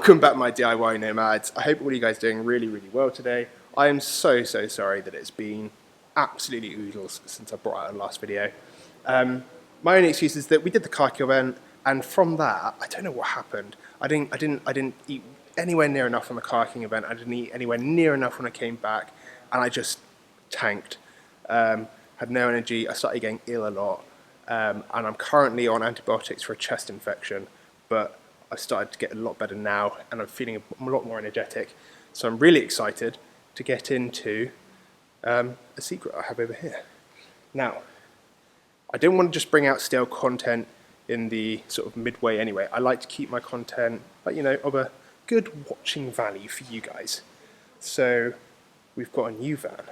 Welcome back, my DIY nomads. I hope all you guys are doing really, really well today. I am so sorry that it's been absolutely oodles since I brought out the last video. My only excuse is that we did the kayaking event, and from that, I don't know what happened. I didn't eat anywhere near enough on the kayaking event. I didn't eat anywhere near enough when I came back, and I just tanked. Had no energy. I started getting ill a lot, and I'm currently on antibiotics for a chest infection, but I've started to get a lot better now, and I'm feeling a lot more energetic. So I'm really excited to get into a secret I have over here. Now, I don't want to just bring out stale content in the sort of midway anyway. I like to keep my content, like, you know, of a good watching value for you guys. So we've got a new van.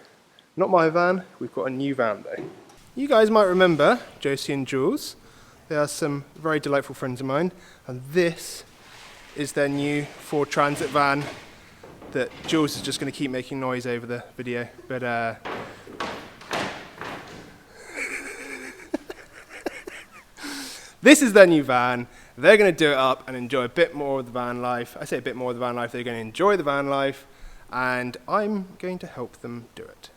Not my van, we've got a new van though. You guys might remember Josie and Jules. They are some very delightful friends of mine, and this is their new Ford Transit van that Jules is just going to keep making noise over the video, but this is their new van. They're going to do it up and enjoy a bit more of the van life. I say a bit more of the van life, they're going to enjoy the van life, and I'm going to help them do it.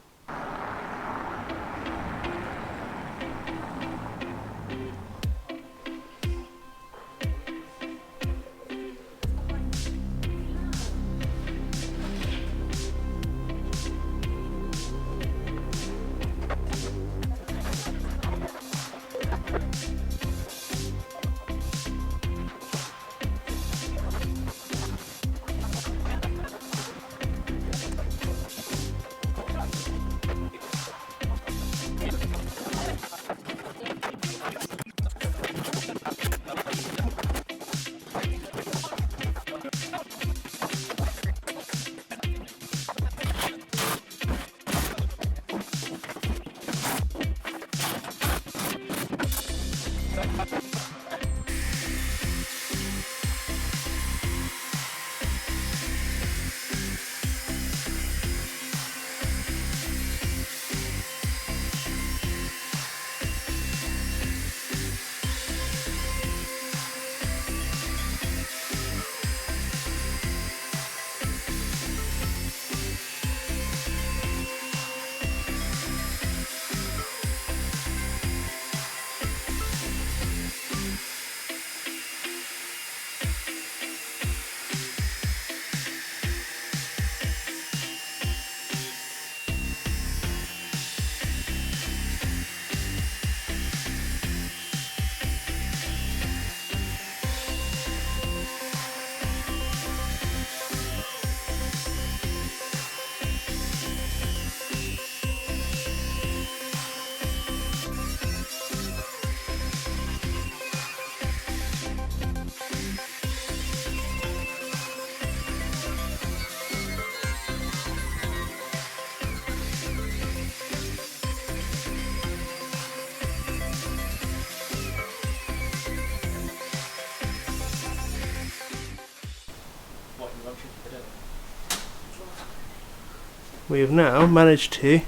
We have now managed to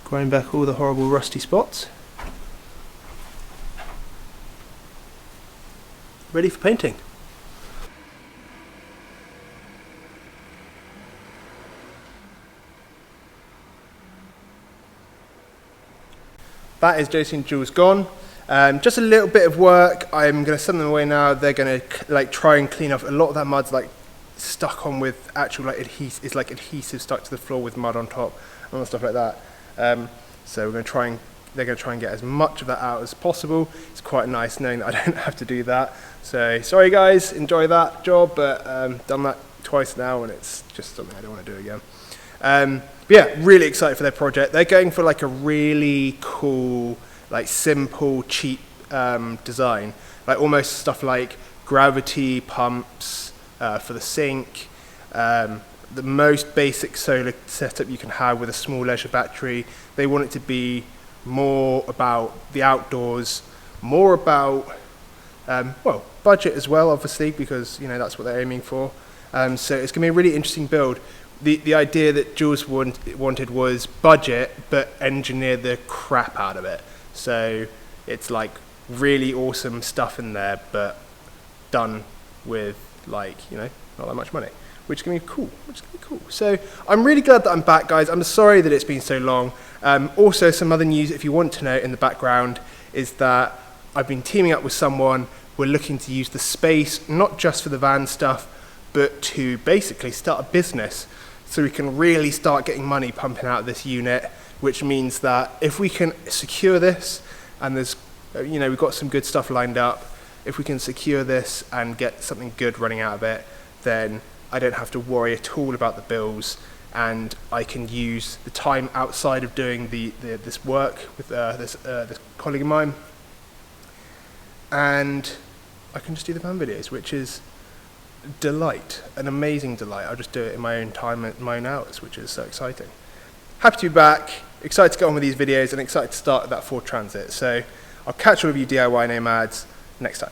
grind back all the horrible rusty spots. Ready for painting. That is Josie and Jules gone. Just a little bit of work. I'm going to send them away now. They're going to try and clean up a lot of that mud's stuck on with actual adhesive. It's like adhesive stuck to the floor with mud on top and all stuff like that. So we're going to try and they're going to try and get as much of that out as possible. It's quite nice knowing that I don't have to do that. So sorry guys, enjoy that job, but done that twice now and it's just something I don't want to do again. But yeah, really excited for their project. They're going for a really cool, simple, cheap design, almost stuff like gravity pumps for the sink, the most basic solar setup you can have with a small leisure battery. They want it to be more about the outdoors, more about budget as well, obviously, because that's what they're aiming for. So it's going to be a really interesting build. The idea that Jules wanted was budget, but engineer the crap out of it. So it's really awesome stuff in there, but done with like, you know, not that much money, which is going to be cool, So I'm really glad that I'm back, guys. I'm sorry that it's been so long. Also, some other news, if you want to know, in the background, is that I've been teaming up with someone. We're looking to use the space, not just for the van stuff, but to basically start a business so we can really start getting money pumping out of this unit, which means that if we can secure this, and there's, you know, we've got some good stuff lined up, if we can secure this and get something good running out of it, then I don't have to worry at all about the bills, and I can use the time outside of doing this work with this colleague of mine, and I can just do the van videos, which is delight, an amazing delight. I'll just do it in my own time, at my own hours, which is so exciting. Happy to be back, excited to get on with these videos, and excited to start that Ford Transit. So I'll catch all of you DIY nomads next time.